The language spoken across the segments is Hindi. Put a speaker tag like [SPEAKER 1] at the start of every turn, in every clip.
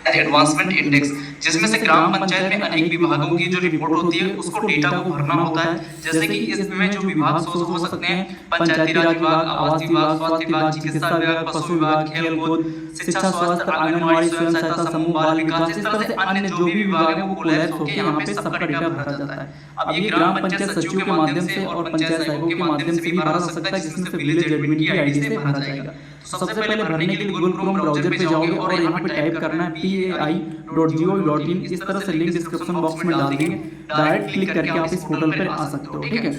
[SPEAKER 1] एडवांसमेंट इंडेक्स, जिसमें से ग्राम पंचायत में अनेक विभागों की जो रिपोर्ट होती है उसको डेटा को भरना होता है। जैसे कि इसमें जो विभाग हो सकते हैं, पंचायती राज विभाग, आवास विभाग, स्वास्थ्य विभाग, चिकित्सा विभाग, पशु विभाग, खेल कूद, शिक्षा स्वास्थ्य, आंगनबाड़ी, स्वयं सहायता समूह, बाल विकास, इस तरह से अन्य जो भी विभाग है वो कोलैप्स होकर यहाँ पे सबका डेटा भरा जाता है। अब ये ग्राम पंचायत सचिव के माध्यम से और पंचायत सहायकों के माध्यम से भी भरा जा सकता है, जिसमें से विलेज एडमिन की आईडी से भरा जाएगा। तो सबसे पहले भरने के लिए गूगल क्रोम ब्राउजर पे जाओगे और यहाँ पे टाइप करना है pai.gov.in। इस तरह से लिंक डिस्क्रिप्शन बॉक्स में डाल देंगे, डायरेक्ट क्लिक करके आप इस पोर्टल पर आ सकते हो। ठीक है,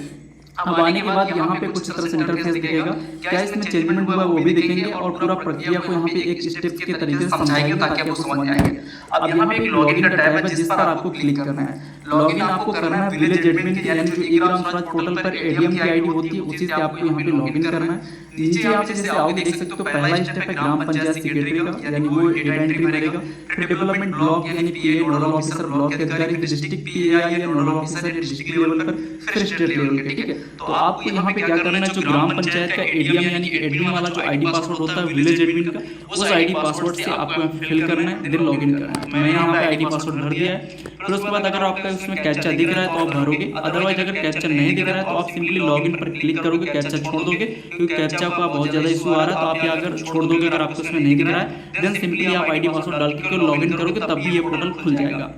[SPEAKER 1] अब आने के बाद यहाँ पे कुछ तरह से इंटरफेस दिखेगा, क्या इसमें चेंजमेंट हुआ वो भी देखेंगे और पूरा प्रक्रिया को यहाँ पे एक स्टेप के तरीके से समझाएंगे ताकि आपको समझ में आए। अब यहाँ पे एक लॉगिन का टैब है जिस पर आपको क्लिक करना है। लॉगिन आपको करना है विलेज एडमिन के, यानी जो ई ग्राम स्वराज पोर्टल पर एडीएम की आईडी होती है उसी से आपको यहाँ पे लॉगिन करना है। नीचे आप जैसे आओगे देख सकते हो, पहला स्टेप है ग्राम पंचायत सेक्रेटरी का, यानी वो डेटा एंट्री करेगा। फिर डेवलपमेंट ब्लॉक यानी पीए नोडल ऑफिसर, ब्लॉक के अधिकारी, डिस्ट्रिक्ट पीएआई या नोडल ऑफिसर डिस्ट्रिक्ट लेवल पर, फिर स्टेट लेवल पे। ठीक है, तो आपको यहाँ पे क्या करना है, जो ग्राम पंचायत का एडीएम यानी एडमिन वाला जो आईडी पासवर्ड होता है विलेज एडमिन का, उस आईडी पासवर्ड से आपको फिल करना है, देन लॉगिन करना है। मैंने यहाँ पे आईडी पासवर्ड भर दिया है। फिर उसके बाद अगर आपका उसमें कैप्चा दिख रहा है तो आप भरोगे, अदरवाइज अगर कैप्चा नहीं दिख रहा है तो आप सिंपली लॉगिन पर क्लिक करोगे, कैप्चा छोड़ दोगे, क्योंकि कैप्चा का बहुत ज्यादा इशू आ रहा है। तो आप यहाँ अगर छोड़ दोगे, अगर आपको उसमें नहीं दिख रहा है, देन सिंपली आप आईडी पासवर्ड डाल के लॉगिन करोगे, तभी ये पोर्टल खुल जाएगा।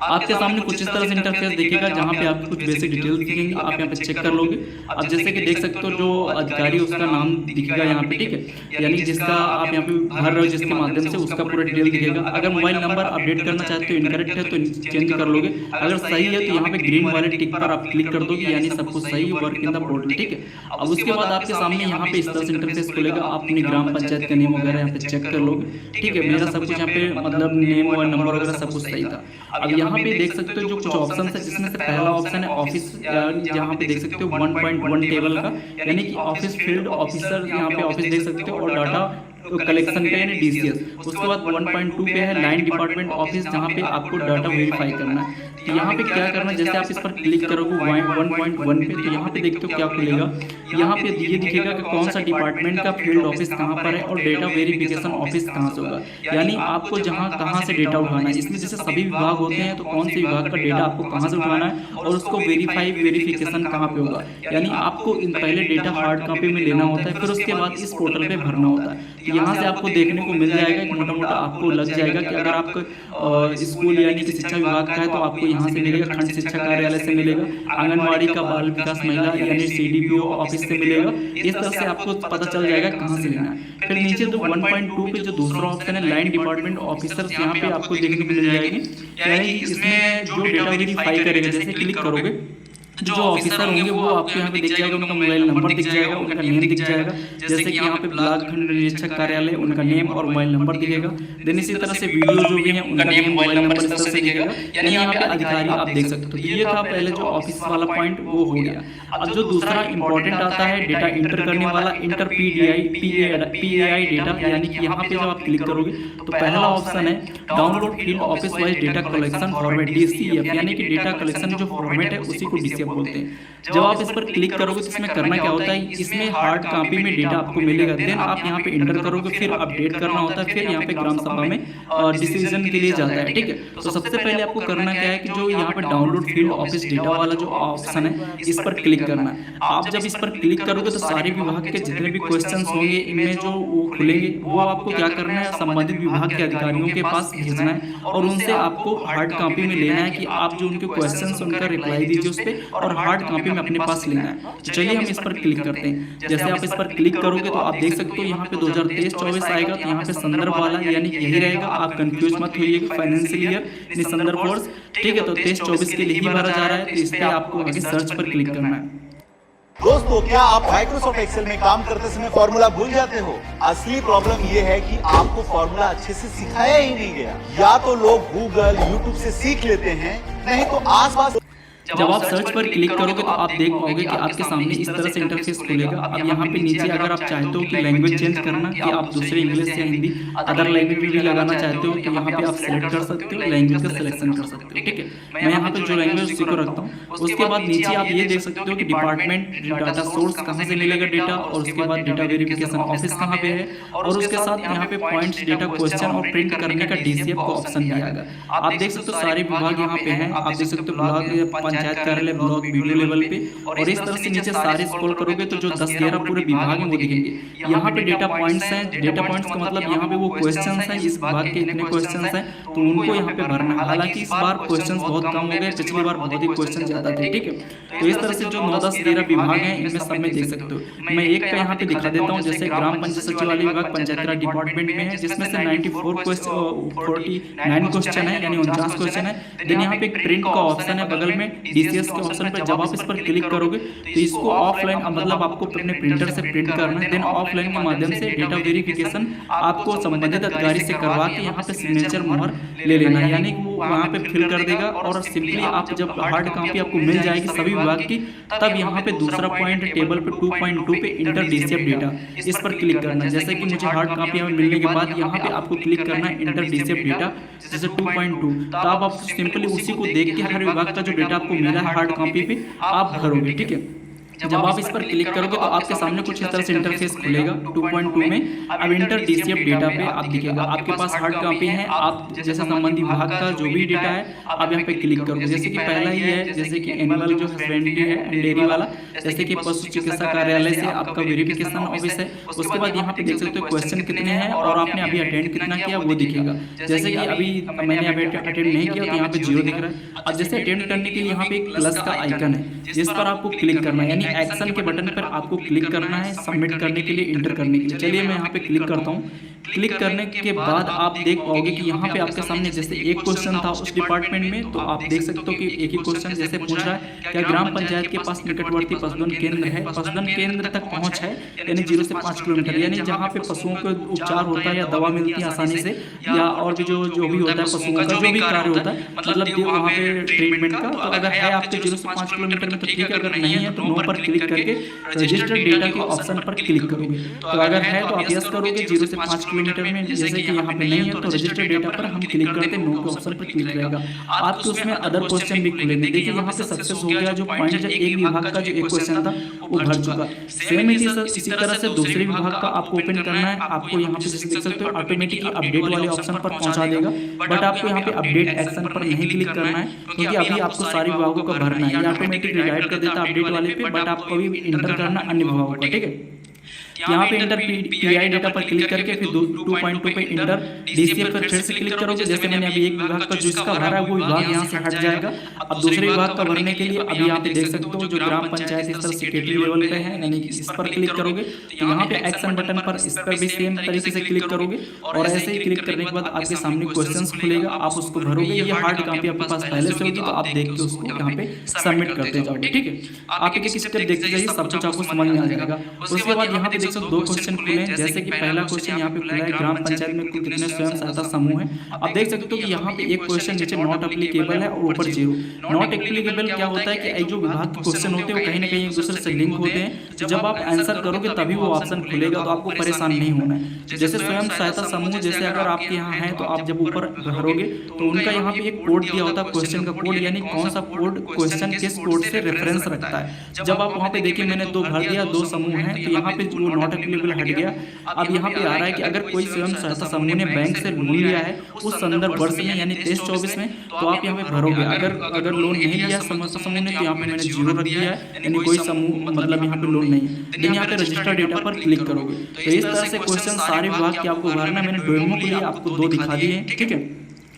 [SPEAKER 1] आपके सामने कुछ इस तरह से इंटरफेस दिखेगा जहाँ पे आपको कुछ बेसिक डिटेल्स दिखेंगे, आप यहाँ पे चेक कर लोगे। अब जैसे कि देख सकते हो जो अधिकारी उसका नाम दिखेगा यहाँ पे, ठीक है, यानी जिसका आप यहाँ पे भर रहे हो जिसके माध्यम से, उसका पूरा डिटेल दिखेगा। अगर मोबाइल नंबर अपडेट करना चाहते हो इनकरेक्ट है तो चेंज कर लोगे, अगर सही है तो यहाँ पे ग्रीन वाले टिक पर आप क्लिक कर दोगे, यानी सब कुछ सही वर्क इन द पोर्टल। ठीक है, अब उसके बाद आपके सामने यहाँ पे इस तरह से इंटरफेस खुलेगा, आप अपनी ग्राम पंचायत का नेम वगैरह यहाँ पे चेक कर लोगे। ठीक है, मेरा सब कुछ यहाँ पे मतलब नेम और नंबर वगैरह सब कुछ सही था। अब यहाँ पे देख सकते हो जो कुछ ऑप्शन है, जिसमें से पहला ऑप्शन है ऑफिस, यहाँ पे देख सकते हो 1.1 टेबल का, यानी कि ऑफिस फील्ड ऑफिसर, यहाँ पे ऑफिस देख सकते हो, और डाटा कलेक्शन पे यानी डीसीएस। उसके बाद 1.2 पे है लाइन डिपार्टमेंट ऑफिस, जहाँ पे आपको डाटा वेरीफाई करना है। तो यहाँ पे क्या करना है, जैसे आप इस पर क्लिक करोगे 1.1 पे, तो यहाँ पे देखते हो क्या खुलेगा, यहाँ पे ये दिखेगा कि कौन सा डिपार्टमेंट का फील्ड ऑफिस कहाँ पर है और डेटा वेरिफिकेशन ऑफिस कहाँ से होगा, यानी आपको जहाँ कहाँ से डेटा उठाना है। इसमें जैसे सभी विभाग होते हैं तो कौन से विभाग का डेटा आपको कहाँ से उठाना है और उसको वेरिफिकेशन कहाँ पे होगा, यानी आपको पहले डेटा हार्ड कॉपी में लेना होता है, फिर उसके बाद इस पोर्टल पे भरना होता है। यहाँ से आपको देखने को मिल जाएगा कि मोटा मोटा आपको लग जाएगा कि अगर आपको स्कूल यानी कि शिक्षा विभाग का है तो आपको यहाँ से मिलेगा, खंड शिक्षा कार्यालय से मिलेगा, आंगनबाड़ी का बाल विकास महिला यानी सीडीपीओ ऑफिस से मिलेगा। इस तरह से आपको पता चल जाएगा कहाँ से लेना है। फिर नीचे जो 1.2 पे जो दूसरा ऑप्शन है लाइन डिपार्टमेंट ऑफिसर, यहाँ पे आपको देखने को मिल जाएगी, यानी इसमें जो डेटा वेरीफाई करेगा, जैसे क्लिक करोगे जो ऑफिसर होंगे वो आपको यहाँ पे दिख जाएगा, उनका मोबाइल नंबर दिख जाएगा, उनका नेम दिख जाएगा, जैसे कि यहाँ पे ब्लॉक खंड निरीक्षक कार्यालय, उनका नेम और मोबाइल नंबर दिखेगा। देन इसी तरह से वीडियो जो भी है उनका नेम मोबाइल नंबर इस तरह से दिखेगा, यानी यहाँ पे अधिकारी आप देख सकते हो। ये था पहले जो ऑफिस वाला पॉइंट, वो हो गया। अब जो दूसरा इंपॉर्टेंट आता है डेटा इंटर करने वाला, इंटर पीएआई डेटा, यानी कि यहाँ पे जब आप क्लिक करोगे तो पहला ऑप्शन है download field office wise data collection format DCF, यानी कि डेटा कलेक्शन जो फॉर्मेट है उसी को डीसीएफ बोलते हैं। जब आप इस पर क्लिक करोगे तो इसमें करना क्या होता है, इसमें हार्ड कॉपी में डेटा आपको मिलेगा, देन आप यहाँ पे इंटर करोगे, फिर अपडेट करना होता है, फिर यहाँ पे ग्राम सभा में डिसीजन के लिए जाता है। ठीक है, तो सबसे पहले आपको करना क्या है कि जो यहाँ पे डाउनलोड फील्ड ऑफिस डेटा वाला जो ऑप्शन है इस पर क्लिक करना है। आप जब इस पर क्लिक करोगे तो सारे विभाग के जितने भी क्वेश्चन होंगे इनमें जो वो खुलेंगे, वो आपको क्या करना है, संबंधित विभाग के अधिकारियों के पास भेजना है और उनसे आपको हार्ड कॉपी में लेना है कि आप जो उनके क्वेश्चन उनका रिप्लाई दीजिए उस पर, और हार्ड कॉपी में अपने पास लेना है। तो चलिए हम इस पर क्लिक करते हैं। जैसे आप इस पर क्लिक करोगे तो आप देख सकते हो यहाँ पे 2023-24 आएगा, तो यहाँ पे संदर्भ वाला यानी यही रहेगा, आप कंफ्यूज मत होइएगा, फाइनेंशियल ईयर संदर्भ वर्ष। ठीक है, तो 23-24 के लिए ही भरा जा रहा है, तो इस पे आपको आगे सर्च पर क्लिक करना है।
[SPEAKER 2] दोस्तों, क्या आप माइक्रोसॉफ्ट एक्सेल में काम करते समय फॉर्मूला भूल जाते हो? असली प्रॉब्लम ये है कि आपको फॉर्मूला अच्छे से सिखाया ही नहीं गया। या तो लोग गूगल, यूट्यूब से सीख लेते हैं, नहीं तो आसपास
[SPEAKER 1] जब आप सर्च पर क्लिक करोगे तो आप देख पाओगे कि आपके सामने इस तरह से इंटरफेस खुलेगा। अब यहाँ पे नीचे अगर आप चाहते हो कि लैंग्वेज चेंज करना, कि आप दूसरे इंग्लिश या हिंदी अदर लैंग्वेज भी लगाना चाहते हो तो यहाँ पे आप सेलेक्ट कर सकते हो, लैंग्वेज का सिलेक्शन कर सकते हो। ठीक है, मैं यहाँ पे जो लैंग्वेज उसी को रखता हूँ। उसके बाद नीचे आप ये देख सकते हो कि डिपार्टमेंट, डाटा सोर्स कहाँ से मिलेगा डेटा, और उसके बाद डेटा वेरिफिकेशन ऑफिस कहाँ पे है, और उसके साथ यहाँ पे पॉइंट्स, डेटा, क्वेश्चन और प्रिंट करने का डीसीएफ का ऑप्शन दिया गया। आप देख सकते हो सारे विभाग यहाँ पे हैं। आप देख सकते हो ब्लॉक, पंचायत कार्यालय, ब्लॉक, वीडियो लेवल पे, और इस तरह से नीचे सारे स्क्रॉल करोगे तो जो 10-11 पूरे विभाग हैं वो दिखेंगे। यहाँ पे डेटा पॉइंट्स हैं। डेटा पॉइंट्स का मतलब यहाँ पे वो क्वेश्चंस हैं, इस विभाग के इतने क्वेश्चंस हैं तो उनको यहाँ पे भरना है। हालांकि इस बार क्वेश्चंस बहुत कम हो गए, पिछली बार बहुत ही क्वेश्चन ज्यादा थे। ठीक है, तो इस तरह से जो 9, 10, 13 विभाग हैं इनमें सब में देख सकते हो। मैं एक का यहाँ पे दिखा देता हूँ, जैसे ग्राम पंचायत सचिवालय विभाग पंचायत राज डिपार्टमेंट में है, जिसमें से 49 क्वेश्चन है, यानी 49 क्वेश्चन है। देन यहाँ पे प्रिंट का ऑप्शन है बगल में डीसीएस के ऑप्शन पर। जब आप इस पर क्लिक करोगे तो इसको ऑफलाइन, मतलब आपको अपने प्रिंटर से प्रिंट करना है। देन ऑफलाइन के माध्यम से डेटा वेरिफिकेशन आपको संबंधित अधिकारी से करवा के यहाँ पे सिग्नेचर मोहर ले लेना है, यानी वो वहाँ पे फिल कर देगा। और सिंपली आप जब हार्ड कॉपी आपको मिल जाएगी सभी विभाग की, तब यहाँ पे दूसरा पॉइंट टेबल पे 2.2 पे इंटर डीसीएफ डेटा, इस पर क्लिक करना है। जैसे कि मुझे हार्ड कॉपी मिलने के बाद यहाँ पे आपको क्लिक करना है इंटर डीसीएफ डेटा, जैसे 2.2। तो आप सिंपली उसी को देख के हर विभाग का जो डेटा आपको मिला है हार्ड कॉपी पे आप भरोगे। ठीक है, जब आप इस पर क्लिक करोगे तो आपके सामने कुछ इस तरह से इंटरफेस खुलेगा 2.2 में। अब इंटर डीसीएफ डेटा पे आप दिखेगा, आपके पास हार्ड कॉपी है, आप जैसे संबंधी विभाग का जो भी डेटा है आप यहाँ पे क्लिक करोगे। जैसे कि पहला ही है, जैसे कि एनुअल जो हस्बेंड्री है डेयरी वाला, जैसे कि पशु चिकित्सा कार्यालय से आपका वेरिफिकेशन ऑफिस है। उसके बाद यहाँ पे देख सकते हो क्वेश्चन कितने हैं और आपने अभी अटेंड कितना किया वो दिखेगा। जैसे कि अभी मैंने अभी अटेंड नहीं किया तो यहाँ पे 0 दिख रहा है। अब जैसे अटेंड करने के लिए यहाँ पे एक प्लस का आइकन है, जिस पर आपको क्लिक करना है, यानी एक्शन के बटन पर आपको क्लिक करना है सबमिट करने के लिए, इंटर करने के लिए। चलिए मैं यहाँ पे क्लिक करता हूँ। क्लिक करने के बाद आप देख पाओगे कि यहाँ पे आपके सामने जैसे एक क्वेश्चन था उस डिपार्टमेंट में, तो आप देख सकते हो कि एक ही क्वेश्चन जैसे पूछ रहा है, क्या ग्राम पंचायत के पास निकटवर्ती पशुधन केंद्र है, पशुधन केंद्र तक पहुंच है, यानी 0 से 5 किलोमीटर, यानी जहाँ पे पशुओं को उपचार होता है या दवा मिलती है आसानी से, या और भी जो भी होता है पशुओं का जो भी कार्य होता है, मतलब वहाँ पे ट्रीटमेंट का। तो अगर है आपके 0 से 5 किलोमीटर में तो ठीक है, अगर नहीं है तो नो पर क्लिक करके रजिस्टर्ड डेटा के ऑप्शन पर क्लिक करोगे। तो अगर है तो आप यस करोगे 0 से 5 किलोमीटर में, जैसे कि यहाँ पे नहीं है तो रजिस्टर्ड डेटा पर हम क्लिक करते नो के ऑप्शन पर क्लिक रहेगा। आपके उसमें अदर क्वेश्चन भी खुलेंगे। देखिए यहाँ पे सक्सेस हो गया, जो पॉइंट जो एक विभाग का जो एक क्वेश्चन था वो भर चुका। सेम इसी तरह से दूसरे विभाग का आपको ओपन करना है। आपको यहाँ पे जैसे देख सकते हो ऑटोमेटिकली अपडेट वाले ऑप्शन पर पहुंचा देगा, बट आपको यहाँ पे अपडेट एक्शन पर नहीं क्लिक करना है, क्योंकि अभी आपको सारे विभागों को भरना है। ये ऑटोमेटिक रिडायरेक्ट कर देता है अपडेट वाले पे, बट आपको भी इंटर करना अन्य विभागों का। ठीक है, यहाँ पे इंटर पीआई डेटा पर क्लिक करके फिर 2.2 पे इंटर डीसीएफ पर फिर से क्लिक करोगे। जैसे मैंने अभी एक विभाग का जो इसका भरा है वो विभाग यहाँ से हट जाएगा। अब दूसरे विभाग का भरने के लिए अभी यहाँ पे देख सकते हो जो ग्राम पंचायत स्तर सेक्रेटरी लेवल पे है, यानी इस पर क्लिक करोगे तो यहाँ पे एक्शन बटन पर इस पर भी सेम तरीके से क्लिक करोगे, और ऐसे ही क्लिक करने के बाद आपके सामने क्वेश्चंस खुलेगा, आप उसको भरोगे। ये हार्ड कॉपी आपके पास पहले से होगी तो आप देख के उसको यहाँ पे सबमिट करते जाओगे। ठीक है, आप एक स्टेप देखते जाइए, सब कुछ आपको समझ में आ जाएगा। उसके बाद यहाँ पे देख सकते 2 क्वेश्चन खुले, जैसे कि पहला क्वेश्चन यहाँ पे खुला है ग्राम पंचायत में कुल कितने स्वयं सहायता समूह हैं। आप देख सकते हो कि यहाँ पे एक क्वेश्चन नीचे नॉट एप्लीकेबल है और ऊपर 0। नॉट एप्लीकेबल क्या होता है कि जो विभाग के क्वेश्चन होते हैं वो कहीं ना कहीं एक दूसरे से लिंक होते हैं। जब आप आंसर करोगे तभी वो ऑप्शन खुलेगा, तो आपको परेशान नहीं होना है। जैसे स्वयं सहायता समूह, जैसे अगर आपके यहाँ है तो आप जब ऊपर भरोगे तो उनका यहाँ पे एक कोड दिया होता है, क्वेश्चन का कोड, यानी कौन सा कोड क्वेश्चन किस कोड से रेफरेंस रखता है। जब आप वहाँ पे देखिए मैंने 2 भर दिया, 2 समूह हैं, तो यहाँ पे वो नॉट एप्लीकेबल हट गया। अब यहाँ पे आ रहा है कि अगर कोई स्वयं सहायता समूह ने बैंक से लोन लिया है उस संदर्भ वर्ष में, यानी 23-24 में, तो आप यहाँ पे भरोगे। अगर लोन नहीं लिया समूह ने तो यहाँ पे मैंने 0 रख दिया है, यानी कोई समूह मतलब यहाँ पे लोन नहीं है। लेकिन यहाँ पे रजिस्टर्ड डेटा पर क्लिक करोगे तो इस तरह से क्वेश्चन सारे विभाग के आपको भरना। मैंने डेमो के लिए आपको 2 दिखा दिए हैं। ठीक है,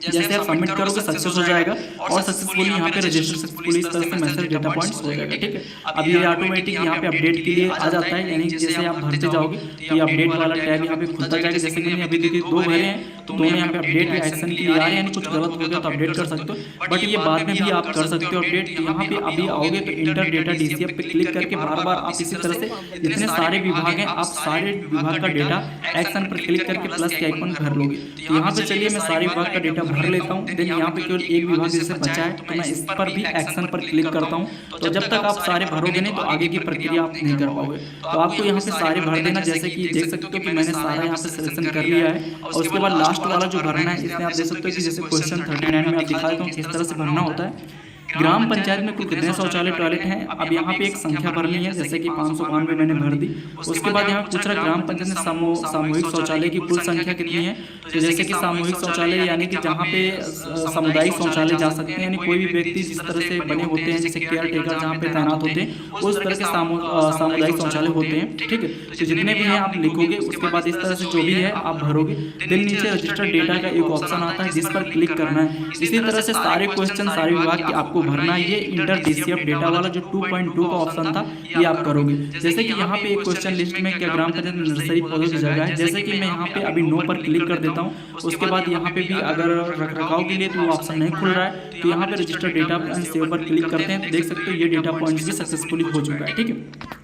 [SPEAKER 1] जैसे आप सबमिट करोगे सक्सेस हो जाएगा और सक्सेसफुली यहाँ पे रजिस्टर सक्सेसफुली इस तरह से मैसेज डेटा पॉइंट्स हो जाएगा। ठीक है, अब ये ऑटोमेटिक यहाँ पे अपडेट के लिए आ जाता है, यानी जैसे आप भरते जाओगे तो ये अपडेट वाला टैब यहाँ पे खुलता जाएगा। जैसे मैंने अभी देखिए 2 भरे हैं
[SPEAKER 3] दोनों यहाँ पे अपडेट या एक्शन के लिए आ रहे हैं, यानी कुछ गलत हो गया तो अपडेट कर सकते हो, बट ये बाद में भी आप कर सकते हो अपडेट। यहाँ पे अभी आओगे तो इंटर डेटा DCF पे क्लिक करके बार बार आप इसी तरह से जितने सारे विभाग हैं आप सारे विभाग का डेटा एक्शन पर क्लिक करके प्लस के आइकन भर लोगे। तो यहाँ पे चलिए मैं सारे विभाग का डेटा भर लेता हूँ, देन यहाँ पे केवल एक विभाग जैसे बचा है तो मैं इस पर भी एक्शन पर क्लिक करता हूँ। तो जब तक आप सारे भरोगे नहीं तो आगे की प्रक्रिया आप नहीं कर पाओगे। तो आपको यहाँ पे सारे भर देना, जैसे कि देख सकते हो कि मैंने सारा यहाँ पे सिलेक्शन कर लिया है। और उसके बाद लास्ट वाला जो भरना है इसमें आप देख सकते हो कि जैसे क्वेश्चन 39 में आप दिखा देता हूँ किस तरह से भरना होता है। ग्राम पंचायत में कुल कितने शौचालय टॉयलेट हैं, अब यहाँ पे एक संख्या भरनी है, जैसे कि 592 मैंने भर दी। उसके बाद यहाँ पूछ रहा ग्राम पंचायत में सामूहिक शौचालय की कुल संख्या कितनी है। तो जैसे कि सामूहिक शौचालय यानी कि जहाँ पे सामुदायिक शौचालय जा सकते हैं, यानी कोई भी व्यक्ति जिस तरह से बने होते हैं जैसे केयर टेकर जहाँ पे तैनात होते हैं उस तरह के सामुदायिक शौचालय होते हैं, ठीक है। तो जितने भी हैं आप लिखोगे, उसके बाद इस तरह से जो भी है आप भरोगे। देन नीचे रजिस्टर्ड डेटा का एक ऑप्शन आता है जिस पर क्लिक करना है। इसी तरह से सारे क्वेश्चन सारे विभाग के आपको भरना है। ये इंटर DCF डेटा वाला जो 2.2 का ऑप्शन था ये आप करोगे। जैसे कि यहाँ पे एक क्वेश्चन लिस्ट में क्या ग्राम पंचायत में नर्सरी पौधों की जगह है, जैसे कि मैं यहाँ पे अभी नो पर क्लिक कर देता हूँ। उसके बाद यहाँ पे भी अगर रखरखाव के लिए तो वो ऑप्शन नहीं खुल रहा है, तो यहाँ पे रजिस्टर डेटा सेव पर क्लिक करते हैं तो देख सकते हो ये डेटा पॉइंट्स भी सक्सेसफुली हो चुका है, ठीक है।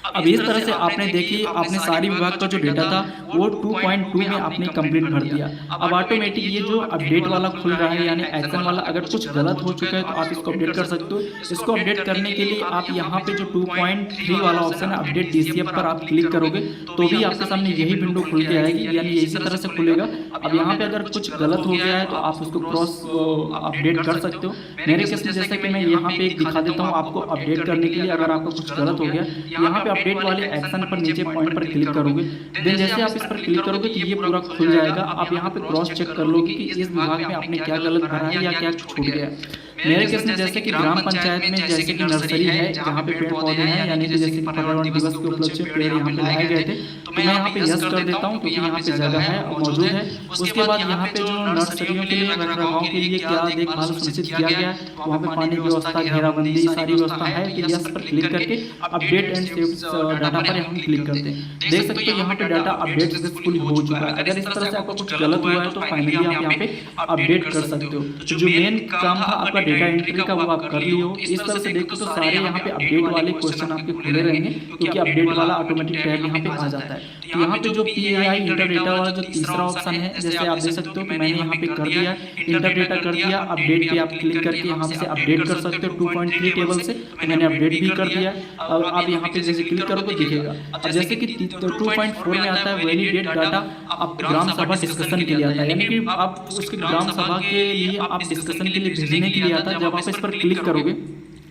[SPEAKER 3] अब इस तरह से आपने देखी आपने सारी विभाग का जो डेटा था वो 2.2 में आपने कंप्लीट भर दिया। अब ऑटोमेटिक ये जो अपडेट वाला खुल रहा है यानी एक्शन वाला, अगर कुछ गलत हो चुका है तो आप इसको अपडेट कर सकते हो। इसको अपडेट करने के लिए आप यहाँ पे जो 2.3 वाला ऑप्शन है अपडेट DCF पर आप क्लिक करोगे तो भी आपके सामने यही विंडो खुल के आएगी, यानी इसी तरह से खुलेगा। अब यहाँ पे अगर कुछ गलत हो गया है तो आप उसको क्रॉस अपडेट कर सकते हो। मेरे केस में जैसे कि मैं यहाँ पे एक दिखा देता हूँ आपको अपडेट करने के लिए, अगर आपको कुछ गलत हो गया यहाँ पे अपडेट वाले एक्शन पर नीचे पॉइंट पर क्लिक करोगे। देन जैसे आप इस पर क्लिक करोगे तो ये पूरा खुल जाएगा। आप यहाँ पे क्रॉस चेक कर लोगे कि इस विभाग में आपने क्या गलत भरा है या क्या छूट गया है। मेरे केस में जैसे कि ग्राम पंचायत में जैसे कि नर्सरी है जहाँ पे पेड़ पौधे हैं, यानी कि जैसे पर्यावरण दिवस के उपलक्ष्य में पेड़ यहाँ पे लगाए गए थे, तो मैं यहाँ पे यस कर देता हूँ क्योंकि यहाँ पे जगह है और मौजूद है। उसके बाद यहाँ पे जो नर्सरियों के लिए रखरखाव के लिए क्या देखभाल सुनिश्चित किया गया है, वहाँ पे पानी की व्यवस्था, घेराबंदी, सारी व्यवस्था है। तो यस पर क्लिक करके अपडेट एंड सेव डाटा पर हम क्लिक करते हैं। देख सकते हो यहाँ पे डाटा अपडेट सक्सेसफुल हो चुका है। अगर इस तरह से आपको कुछ गलत हुआ है तो फाइनली आप यहाँ पे अपडेट कर सकते हो। तो जो मेन काम था आपका डेटा एंट्री का वो आप कर लिए हो। इस तरह से देखो तो सारे यहाँ पे अपडेट वाले क्वेश्चन आपके खुले रहेंगे क्योंकि अपडेट वाला ऑटोमेटिक टैब यहाँ पे आ जाता है। तो यहाँ पे जो PAI इंटर डेटा वाला जो तीसरा ऑप्शन है, जैसे आप देख सकते हो कि मैंने यहाँ पे कर दिया इंटर डेटा कर दिया। अपडेट पे आप क्लिक करके यहाँ से अपडेट कर सकते हो 2.3 टेबल से, तो मैंने अपडेट भी कर दिया। अब आप यहाँ पे जैसे क्लिक करोगे दिखेगा। अब जैसे कि 2.4 में आता है वैलिडेट डाटा, आप ग्राम सभा डिस्कशन के लिए आता है, यानी कि आप उसके ग्राम सभा के लिए आप डिस्कशन के लिए भेजने के लिए आता है। जब आप इस पर क्लिक करोगे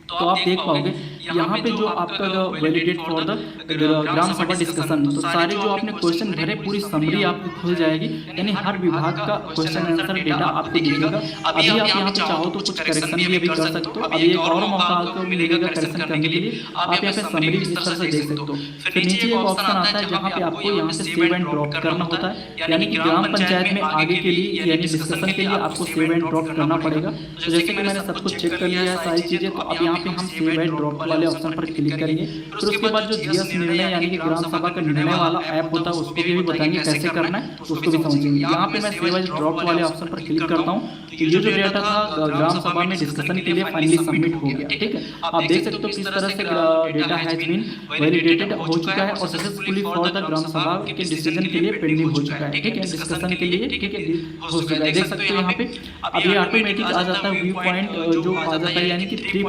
[SPEAKER 3] तो आप देख पाओगे यहाँ पे जो आपका वैलिडेट फॉर द ग्राम सभा डिस्कशन, तो सारे जो आपने क्वेश्चन भरे पूरी समरी आपको खुल जाएगी, यानी हर विभाग का क्वेश्चन आंसर डेटा आपको दिखेगा। अभी आप यहाँ पे चाहो तो कुछ करेक्शन भी अभी कर सकते हो। अभी एक और मौका आपको मिलेगा करेक्शन करने के लिए। आप यहाँ पे समरी इस तरह से देख सकते हो। फिर नीचे एक ऑप्शन आता है जहाँ पे आपको यहाँ से सेव एंड ड्रॉप करना होता है, यानी कि ग्राम पंचायत में आगे के लिए यानी डिस्कशन के लिए आपको सेव एंड ड्रॉप करना पड़ेगा। तो जैसे कि मैंने सब कुछ चेक कर लिया है सारी चीजें, तो अब यहाँ पे हम सेव एंड ड्रॉप वाले ऑप्शन पर क्लिक करेंगे। फिर उसके बाद जो GS निर्णय यानी कि ग्राम सभा का निर्णय वाला ऐप होता है उसको भी बताएंगे कैसे करना है, उसको भी समझेंगे। यहाँ पे मैं सेव एंड ड्रॉप वाले ऑप्शन पर क्लिक करता हूँ। ये जो डेटा था ग्राम सभा में डिस्कशन के लिए फाइनली सबमिट हो गया, ठीक है। आप देख सकते हो किस तरह से डेटा हैज बीन वैलिडेटेड हो चुका है और सक्सेसफुली फॉर द ग्राम सभा के डिसीजन के लिए पेंडिंग हो चुका है, ठीक है, डिस्कशन के लिए, ठीक है, हो चुका है। देख सकते हो यहाँ पे अब ये ऑटोमेटिक आ जाता है व्यू पॉइंट जो आ जाता है, यानी कि 3